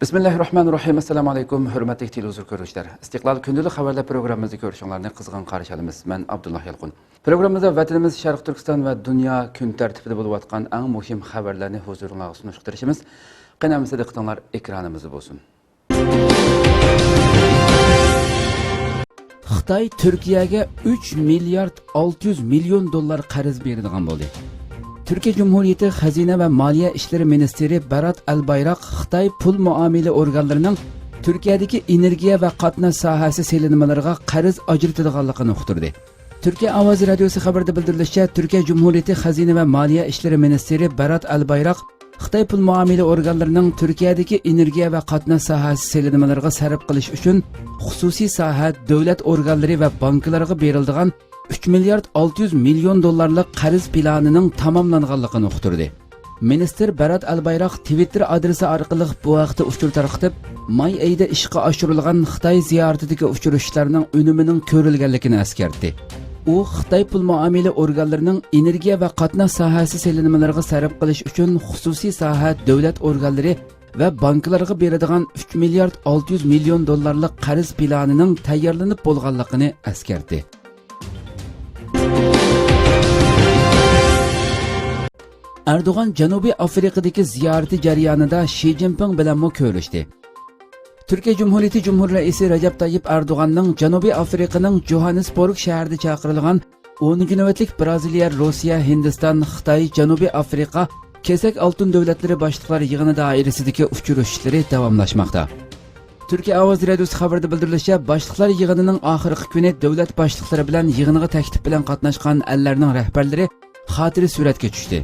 Bismillahirrahmanirrahim. Assalamu alaykum. Hürmetli televizyon görüşler. İstiklal Gündüzlük Haberler programımızı görüşünlerini kızgın karşı alımız. Ben Abdullah Yalqun. Programımızda vatanımız Şarkı Türkistan ve dünya gün tertibinde bulup atkan en mühim haberlerini huzuruna sunuşturuşumuz. Qanamızda diqqatinglar ekranımızda olsun. Xitoy Turkiyaga 3 milyard 600 milyon dollar qarz beradigan bo'ldi. Türkiye Cumhuriyeti Hazine ve Maliye İşleri Ministeri Berat Albayrak Xitoy pul muamele organlarının Türkiye'deki enerjiya ve qatnash sahasi selinmalarga qarz ajratadiganligini uqtirdi. Türkiye Ovozi Radiosi xabarida bildirilishicha, Türkiye Cumhuriyeti Hazine ve Maliye İşleri Ministeri Berat Albayrak Xitoy pul muamele organlarının Türkiye'deki enerjiya ve qatnash sahasi selinmalarga sarf qilish uchun xususiy soha davlat organlari ve bankalarga beriladigan 3 milyard 600 milyon dollarlık qarz planının tamamlanganligini uqtirdi. Minister Berat Albayrak Twitter adresi orqali bu haqda uchur tarqatib, may oyida ishga oshirilgan Xitoy ziyoratidagi uchrashuvlarning unuminin ko'rilganligini eskartdi. U Xitoy pul muomala organlarining energiya va qatnash sohasi selinmalariga sarf qilish uchun xususiy soha davlat organlari va bankalarga beradigan 3 milyard 600 milyon dollarlık qarz planining tayyorlanib bo'lganligini eskartdi. Erdoğan Janubiy Afrikadagi ziyarati jarayonida Xi Jinping bilan ko'rishdi. Türkiye Cumhuriyeti Cumhurreisi Recep Tayyip Erdoğan'ның Janubiy Afrikaning Johannesburg shahrida chaqirilgan 10 navbatlik Braziliya, Rossiya, Hindiston, Xitoy, Janubiy Afrika kesak oltin davlatlari boshliqlari yig'ini doirasidagi uchrashuvlari davomlashmoqda. Türkiye Ovozi Radiosi xabarida bildirilishicha, boshliqlar yig'inining oxirgi kuni davlat boshliqlari bilan yig'inga taklif bilan qatnashgan ellarning rahbarlari xotira suratga tushdi.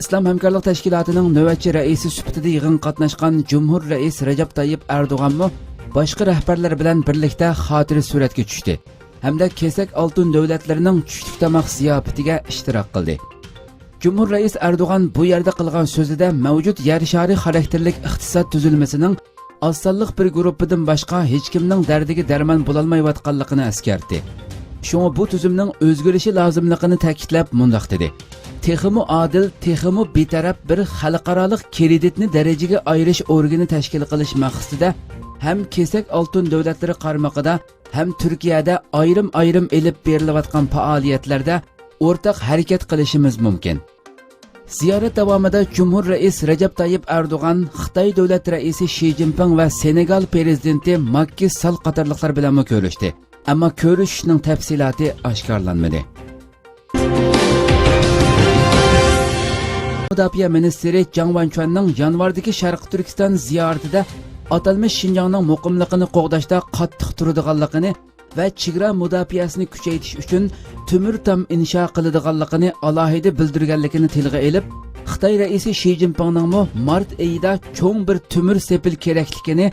İslam Hamkorlik Tashkilotining navbatchi raisi sifatida yig'in qatnashgan Cumhur Rais Recep Tayyip Erdoğan boshqa rahbarlar bilan birlikda xotira suratga tushdi hamda kesak oltin davlatlarining tushlik tomoq ziyofatiga ishtirok qildi. Cumhur Rais Erdoğan bu yerda qilgan so'zida mavjud yer shari xarakterlik iqtisod tuzilmasining osonlik bir guruhidan boshqa hech kimning dardiga darmon bo'lolmayotganligini eskartdi. Shunga bu tuzumning o'zgarishi lozimligini ta'kidlab mundoq dedi. Texmi adil, texmi betaraf bir xalqaroliq kreditni darajaga ayirish organi tashkil qilish maqsadida ham kesak oltin davlatlari qarmog'ida ham Turkiyada ayrim elib berilayotgan faoliyatlarda o'rtaq harakat qilishimiz mumkin. Ziyorat davomida Cumhur Rais Recep Tayyip Erdoğan, Xitoy davlat raisi Xi Jinping va Senegal prezidenti Macky Sall qatorliqlar bilan ko'rishdi. Ammo ko'rishishning tafsiloti oshkorlanmadi. Mudofaa ministri Jang Wanchuanning yanvardagi Sharq Turkiston ziyoratida atalmish Xinjiangning muqimligini qo'g'dashda qattiq turadiganligini va chegara mudofaasini kuchaytirish uchun temir tam insho qiladiganligini alohida bildirganligini tilga olib, Xitoy raisi Xi Jinpingning mart oyida cho'ng bir temir sepil kerakligini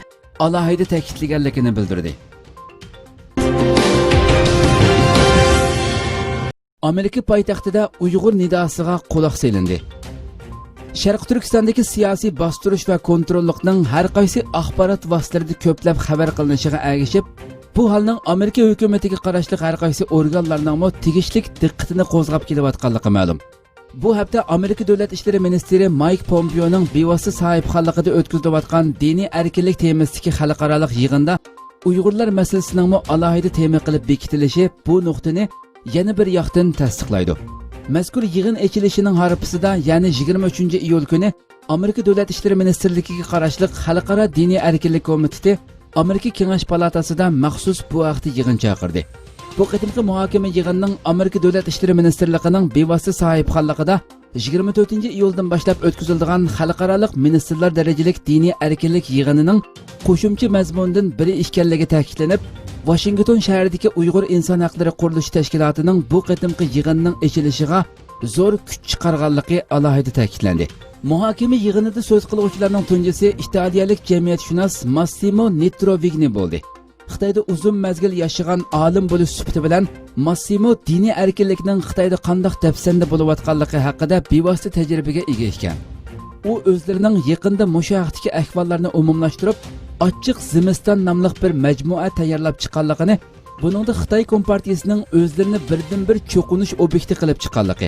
alohida ta'kidlaganligini bildirdi. Amerika poytaxtida Uyg'ur nidosiga quloq selindi. Sharq Turkistondagi siyosiy bostirish va kontrollikning har qaysi axborot vositalarida ko'plab xabar qilinishiga ergashib, bu holning Amerika hukumatiga qarashli har qaysi organlarning tegishli diqqatini qo'zg'ab kelayotganligi ma'lum. Bu hafta Amerika Davlat ishlari ministri Mike Pompeo'ning bevosita sohibxonligida o'tkazilayotgan diniy erkinlik temasidagi xalqaro yig'inda Uyg'urlar masalasining alohida tema qilib bekitilishi bu nuqtani yana bir yoqdan tasdiqlaydi. Mazkur yig'in echilishining harpisida, ya'ni 23 iyul kuni Amerika Davlat ishlari ministrligiga qarashli Xalqaro diniy erkinlik komiteti Amerika Kengash palatasida maxsus bu vaqtda yig'in chaqirdi. Bu qitimqi muhokama yig'inining Amerika Davlat ishlari ministrligining bevosita sohibxonligida 24 iyuldan boshlab o'tkaziladigan xalqaro ministrlar darajalik diniy erkinlik yig'inining qo'shimcha mazmunidan biri ekanligi ta'kidlanib, Washington shahridagi Uyg'ur inson haqlari qurilish tashkilotining bu qitimqi yig'inning echilishiga zo'r kuch chiqarganligi alohida ta'kidlandi. Muhokama yig'inida so'z qiluvchilarning tunjisi italiyalik jamiyatshunos Massimo Nitrovigni bo'ldi. Xitoyda uzun mazgil yashagan olim bo'lish sifati bilan Massimo diniy erkinlikning Xitoyda qanday dafsanda bo'layotganligi haqida bevosita tajribaga ega ekan. U o'zlarining yaqinda mushahidagi ahvollarni umumlashtirib, Ochiq Zimiston nomli bir majmua tayyorlab chiqqanligini, buningda Xitoy Kompartiyasining o'zlarini birdan-bir cho'qinish obyekti qilib chiqqanligi,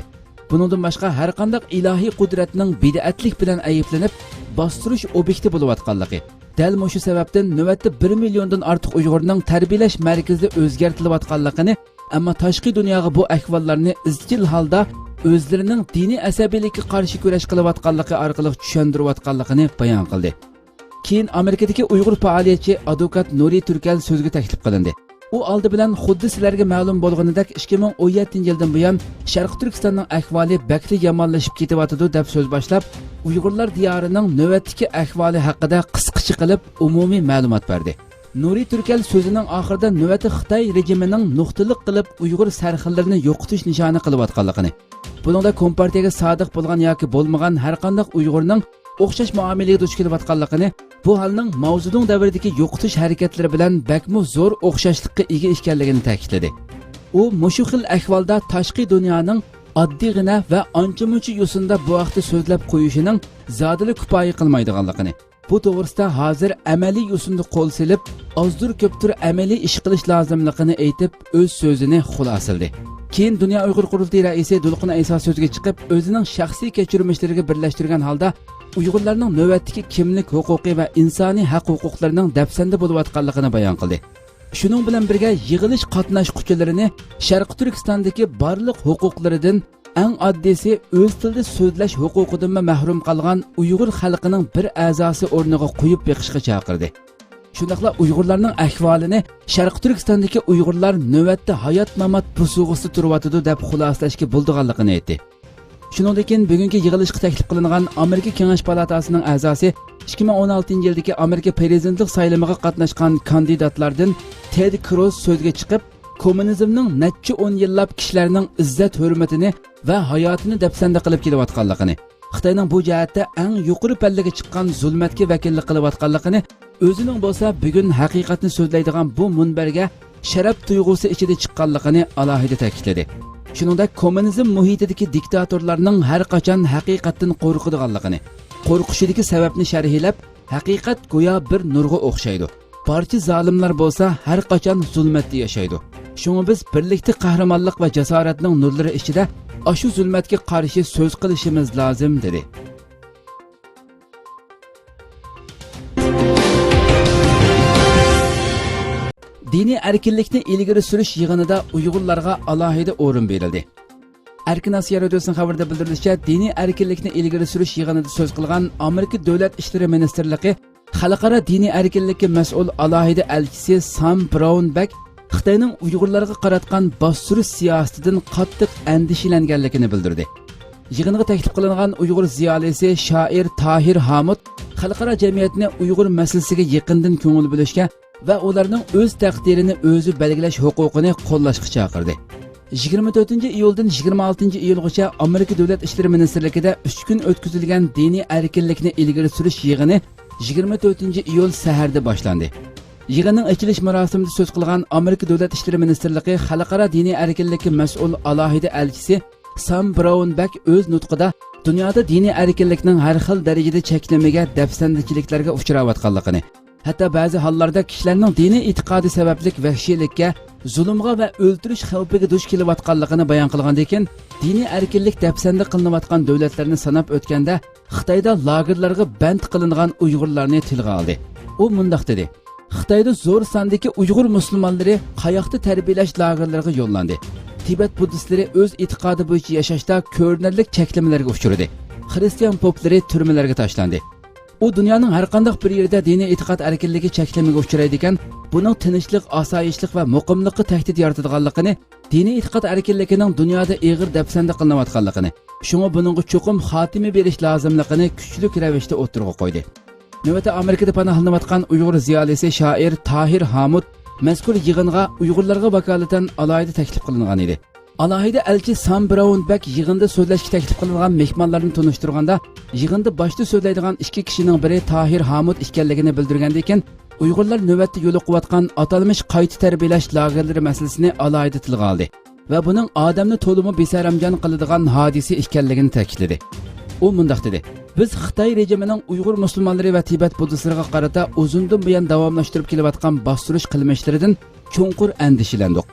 buningdan boshqa har qanday ilohiy qudratning bid'atlik bilan ayiblanib, bostirish obyekti bo'layotganligi. Dal mushu sababdan navbatda 1 milliondan ortiq Uyg'urning tarbiyalash markazida o'zgartilayotganligini, ammo tashqi dunyoga bu ahvollarni izchil holda o'zlarining diniy asabiylikka qarshi kurash qilayotganligi orqali tushuntirayotganligini bayon qildi. Keyin Amerikadagi Uyg'ur faoliyatchi advokat Nuri Turkal so'zga taklif qilindi. U oldi bilan xuddi sizlarga ma'lum bo'lganidek 2017-yildan buyon Sharq Turkistonning ahvoli bakli yomonlashib ketyapti deb so'z boshlab, Uyg'urlar diyorining navbatdagi ahvoli haqida qisqacha qilib umumiy ma'lumot berdi. Nuri Turkal so'zining oxirida navbatda Xitoy rejimining nuqtaliq qilib Uyg'ur sarxillarni yo'qotish nishoni qilayotganligini, buningda kompartiyaga sodiq bo'lgan yoki bo'lmagan har qanday Uyg'urning o'xshash muomalaga duch kelayotganligini, bu holning mavzudun davridagi yo'qotish harakatlari bilan bakmu zo'r o'xshashlikqa ega ekanligini ta'kidladi. U mushu xil ahvolda tashqi dunyoning oddiygina va ancha-muncha yo'sinda bu vaqtda so'zlab qo'yishining zodili kifoya qilmaydiganligini, bu to'g'risida hozir amaliy yo'sinda qo'l silib, ozdur ko'ptur amaliy ish qilish lozimligini aytib, o'z so'zini xulosaladi. Keyin Dunyo Uyg'ur qurultiyi raisi Dulqin Ayso so'zga chiqib, o'zining shaxsiy kechirmishlariga birlashtirgan holda Uyg'urlarning navbatdagi kimlik huquqi va insoniy haq-huquqlarining dafsanda bo'layotganligini bayon qildi. Shuning bilan birga yig'ilish qatnashuvchilarini Sharq Turkistondagi barliq huquqlaridan eng oddiysi o'z tilida so'zlash huquqidan mahrum qolgan Uyg'ur xalqining bir a'zosi o'rniga qo'yib beqishga chaqirdi. Shundaqla Uyg'urlarning ahvolini Sharq Turkistondagi Uyg'urlar navbatda hayot-mamot busug'isida turyapti deb xulosalashga bo'ldiganligini aytdi. Shuningdek, bugungi yig'ilishga taklif qilingan Amerika Kengash palatasining a'zosi 2016-yildagi Amerika prezidentlik saylamiga qatnashgan kandidatlardan Ted Cruz so'zga chiqib, kommunizmning necha 10 yillab kishilarning izzat hurmatini va hayotini dafsanda qilib kelayotganligini, Xitoyning bu jihatda eng yuqori pallaga chiqqan zulmatga vakillik qilayotganligini, o'zining bo'lsa bugun haqiqatni so'zlaydigan bu munbarga sharaf tuyg'usi ichida chiqqanligini alohida ta'kidladi. Shuningdek, kommunizm muhitidagi diktatorlarning har qachon haqiqatdan qo'rqadiganligini, qo'rqishidagi sababni sharhlab, haqiqat go'yo bir nurga o'xshaydi. Barcha zolimlar bo'lsa har qachon zulmatda yashaydi. Shunga biz birlikda qahramonlik va jasoratning nurlari ichida ashu zulmatga qarshi so'z qilishimiz lozim dedi. Diniy erkinlikni ilgari surish yig'inida Uyg'urlarga alohida o'rin berildi. Erkin Osiyo radiosining xabarida bildirilishicha, diniy erkinlikni ilgari surish yig'inida so'z qilgan Amerika Davlat ishlari ministrligi xalqaro diniy erkinlikka mas'ul alohida elchisi Sam Brownback Xitoyning Uyg'urlarga qaratgan bostirish siyosatidan qattiq andishalanganligini bildirdi. Yig'inga taklif qilingan Uyg'ur ziyolisi shoir Tahir Hamud xalqaro jamiyatni Uyg'ur masalasiga yaqindan ko'ngil bo'lishga va ularning o'z taqdirini o'zi belgilash huquqini qo'llashga chaqirdi. 24-iyuldan 26-iyulgacha Amerika Davlat ishlari ministrligida 3 kun o'tkazilgan diniy erkinlikni ilgari surish yig'ini 24-iyul saharda boshlandi. Yig'inning ochilish marosimida so'z qilgan Amerika Davlat ishlari ministrligi xalqaro diniy erkinlikka mas'ul alohida elchisi Sam Brownback o'z nutqida dunyoda diniy erkinlikning har xil darajada cheklamaga, dafsandichiliklarga uchrayotganligini, hatto ba'zi hollarda kishilarning diniy e'tiqodi sababli vahshiylikka, zulmga va o'ldirish xavfiga duch kelayotganligini bayon qilgandan keyin, diniy erkinlik dafsanda qilinayotgan davlatlarni sanab o'tganda Xitoyda lagerlarga band qilingan Uyg'urlarni tilga oldi. U mundaq dedi: Xitoyda zo'r sondagi Uyg'ur musulmonlari qayoqda tarbiyalash lagerlariga yo'llandi. Tibet buddistlari o'z e'tiqodi bo'yicha yashashda ko'rinarli cheklamalarga uchradi. Xristian poplari turmalarga tashlandi. U dunyoning har qanday bir yerida diniy e'tiqod erkinligi cheklamaga uchraydi ekan, buning tinchlik, osoyishlik va muqimlikka tahdid yaratadiganligini, diniy e'tiqod erkinligining dunyoda og'ir dafsanda qilinayotganligini, shunga buningga cho'qim xotima berish lozimligini kuchli ravishda o'tirg'a qo'ydi. Navbatda Amerikada panohlanayotgan Uyg'ur ziyolisi shoir Tahir Hamud mazkur yig'inga Uyg'urlarga vakolatan alohida taklif qilingan edi. Alohida elchi Sam Brownback yig'inda so'zlashga taklif qilingan mehmonlarni tunishtirganda, yig'inda boshda so'zlaydigan ikki kishining biri Tahir Hamud ekanligini bildirgandan keyin, Uyg'urlar navbatda yo'l qo'yayotgan atalmish qayta tarbiyalash lagerlari masalasini alohida tilga oldi va buning odamni to'limi besaramjon qiladigan hodisa ekanligini ta'kidladi. U mundaq dedi: Biz Xitoy rejimining Uyg'ur musulmonlari va Tibet buddistlariga qarata uzundan buyon davomlashtirib kelayotgan bostirish qilmishlaridan cho'nqur andishalandik.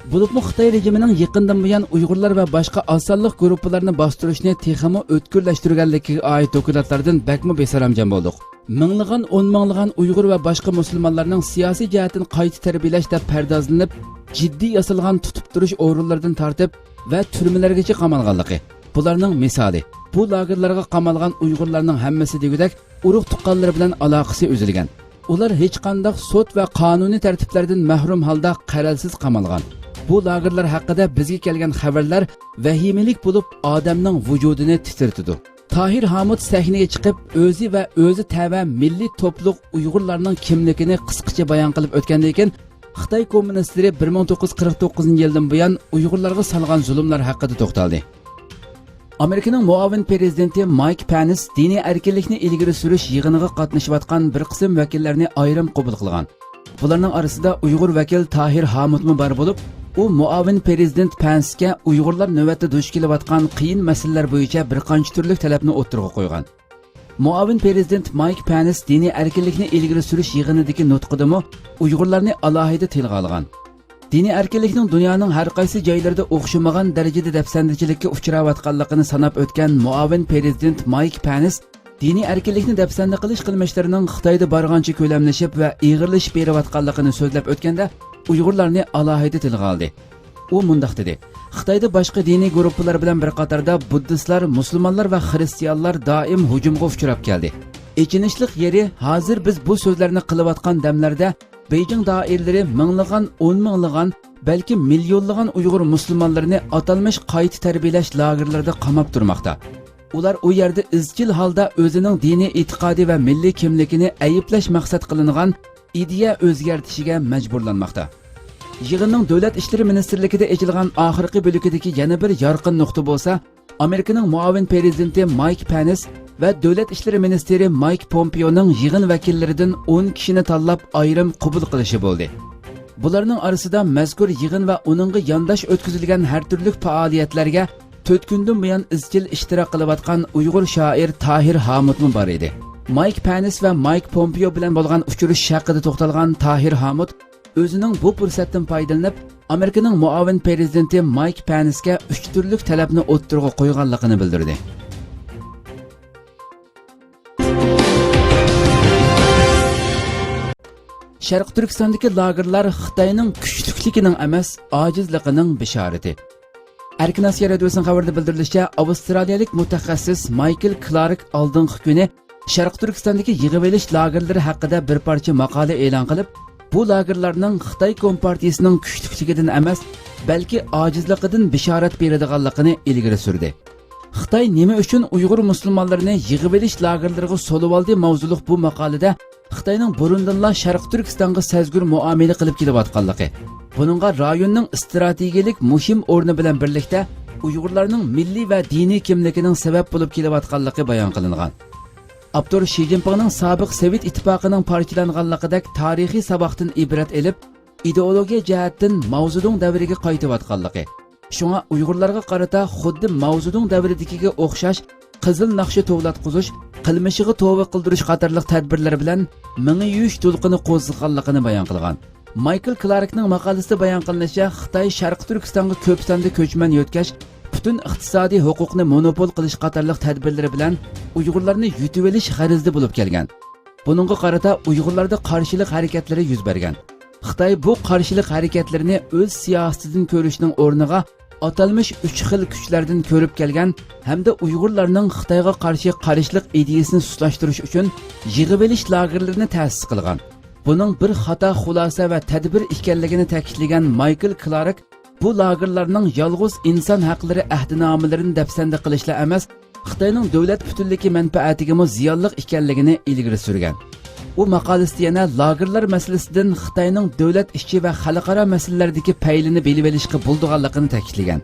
Bulupmu Xitoy rejimining yaqindan buyon Uyg'urlar va boshqa osonlik guruhlarini bostirishni texmo o'tkirlashtirganligiga oid dokumentlardan bakmo besaramjan bo'ldik. Minglagan, o'n minglagan Uyg'ur va boshqa musulmonlarning siyosiy jihatdan qayta tarbiyalash deb pardozlanib, jiddiy yasalgan tutib turish o'rinlaridan tortib va turmalargacha qamalganligi. Bularning misoli, bu lagerlarga qamalgan Uyg'urlarning hammasi degudek urug' tuqqanlari bilan aloqasi uzilgan. Ular hech qanday sud va qonuniy tartiblardan mahrum holda qaralsiz qamalgan. Bu lagerlar haqida bizga kelgan xabarlar vahimalik bo'lib, odamning vujudini titirtdi. Tahir Hamud sahnaga chiqib, o'zi va o'zi tava milliy to'pluq Uyg'urlarning kimligini qisqacha bayon qilib o'tgandan keyin Xitoy kommunistlari 1949-yildan buyon Uyg'urlarga solgan zulmlar haqida to'xtaldi. Amerikaning muavin prezidenti Mike Pence diniy erkinlikni ilgari surish yig'iniga qatnashayotgan bir qism vakillarni ayrim qabul qilgan. Bularning orasida Uyg'ur vakil Tahir Hamudmi bor bo'lib, u muavin prezident Pence'ga Uyg'urlar navbatda duch kelayotgan qiyin masalalar bo'yicha bir qancha turli talabni o'tirg'a qo'ygan. Muavin prezident Mike Pence diniy erkinlikni ilgari surish yig'inidagi nutqidami Uyg'urlarni alohida tilga olgan. Diniy erkinlikning dunyoning har qaysi joylarida o'xshamagan darajada dafsandichilikka uchrayotganligini sanab o'tgan muavin prezident Mike Pence diniy erkinlikni dafsanda qilish qilmishlarining Xitoyda borgancha ko'lamlashib va ig'irlashib berayotganligini so'zlab o'tganda Uyg'urlarni alohida tilga oldi. U mundaq dedi: Xitoyda boshqa diniy guruhlar bilan bir qatorda buddistlar, musulmonlar va xristianlar doim hujumga uchrab keldi. Echinishli yeri hozir biz bu so'zlarni qilayotgan damlarda Beijing doiralari minglagan, o'n minglagan, balki millionlagan Uyg'ur musulmonlarini atalmish qayta tarbiyalash lagerlarida qamab turmoqda. Ular u yerda izchil holda o'zining diniy e'tiqodi va milliy kimligini ayiblash maqsad qilingan ideya o'zgartishiga majburlanmoqda. Yig'inning Davlat ishlari ministrligida ochilgan oxirgi bo'lakidagi yana bir yorqin nuqta bo'lsa, Amerikaning muavin prezidenti Mike Pence va Davlat ishlari ministri Mike Pompeoning yig'in vakillaridan 10 kishini tanlab ayrim qabul qilishi bo'ldi. Bularning orasida mazkur yig'in va uningga yondash o'tkazilgan har turli faoliyatlarga 4 kundan buyon izchil ishtirok qilayotgan Uyg'ur shoir Tahir Hamudmi bor edi. Mike Pence va Mike Pompeo bilan bo'lgan uchrashuv haqida to'xtalgan Tahir Hamud o'zining bu fursatdan foydalanib, Amerikaning muavin prezidenti Mike Pence'ga 3 turli talabni o'ttirg'a qo'yganligini bildirdi. Sharq Turkistondagi lagerlar Xitoyning kuchlikligining emas, ojizligining bishorati. Erkin Osiyo radiosining xabarida bildirilishicha, avstraliyalik mutaxassis Michael Clark oldingi kuni Sharq Turkistondagi yig'ib olish lagerlari haqida bir parcha maqola e'lon qilib, bu lagerlarning Xitoy Kompartiyasining kuchligidan emas, balki ojizligidan bishorat beradiganligini ilgari surdi. Xitoy nima uchun Uyg'ur musulmonlarini yig'ib olish lagerlariga solib oldi mavzuliq bu maqolada Xitoyning burundanla Sharq Turkistonga sezgur muomala qilib kelayotganligi, buningga rayonning strategik muhim o'rni bilan birlikda Uyg'urlarning milliy va diniy kimligining sabab bo'lib kelayotganligi bayon qilingan. Abdur Xi Jinpingning sobiq Sovet ittifoqining parchalanganligidek tarixiy saboqdan ibrat elib, ideologiya jihatdan Mavzudong davriga qaytayotganligi. Shunga Uyg'urlarga qarata xuddi Mavzudong davridagiga o'xshash qizil naqshi tovlatqizish, qilmishiga tova qildirish qatorliq tadbirlar bilan mingi yuyish to'lqini qo'zg'alganligini bayon qilgan. Michael Clarkning maqolasida bayon qilinishicha, Xitoy Sharq Turkistonga ko'p sonda ko'chman yo'tkash, butun iqtisodiy huquqni monopol qilish qatorliq tadbirlari bilan Uyg'urlarni yutib olish g'arizda bo'lib kelgan. Buningga qarata Uyg'urlarda qarshilik harakatlari yuz bergan. Xitoy bu qarshilik harakatlarini o'z siyosatidan ko'rishning o'rniga atalmish 3 xil kuchlardan ko'rib kelgan hamda Uyg'urlarning Xitoyga qarshi qarishlik ideyasini suslashtirish uchun yig'ib olish lagerlarini ta'sis qilgan. Buning bir xato xulosa va tadbir ekanligini ta'kidlagan Michael Clark, bu lagerlarning yolg'iz inson haqlari ahdnomalarini dafsanda qilishla emas, Xitoyning davlat butunligi manfaatiga ziyonli ekanligini ilgari surgan. U maqolasida yana lagerlar masalasidan Xitoyning davlat ichi va xalqaro masalalardagi paylini belib olishga bo'ldiganligini ta'kidlagan.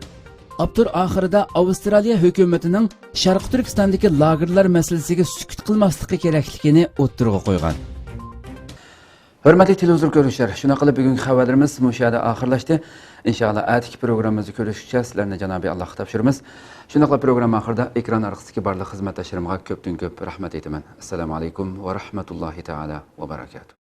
Abdur oxirida Avstraliya hukumatining Sharq Turkistondagi lagerlar masalasiga sukut qilmasligi kerakligini o'ttirg'a qo'ygan. Hurmatli televizor ko'ruvchilar, shuna qilib bugungi xabarlarimiz mushada oxirlashdi. Inshaalloh atiki programmamizni ko'rishgacha sizlarni Janobiy Alloh topshiramiz. Shuna qilib program oxirida ekran orqasidagi barcha xizmatdoshlarimga ko'pdan ko'p rahmat aytaman. Assalomu alaykum va rahmatullohi taala va barakatuh.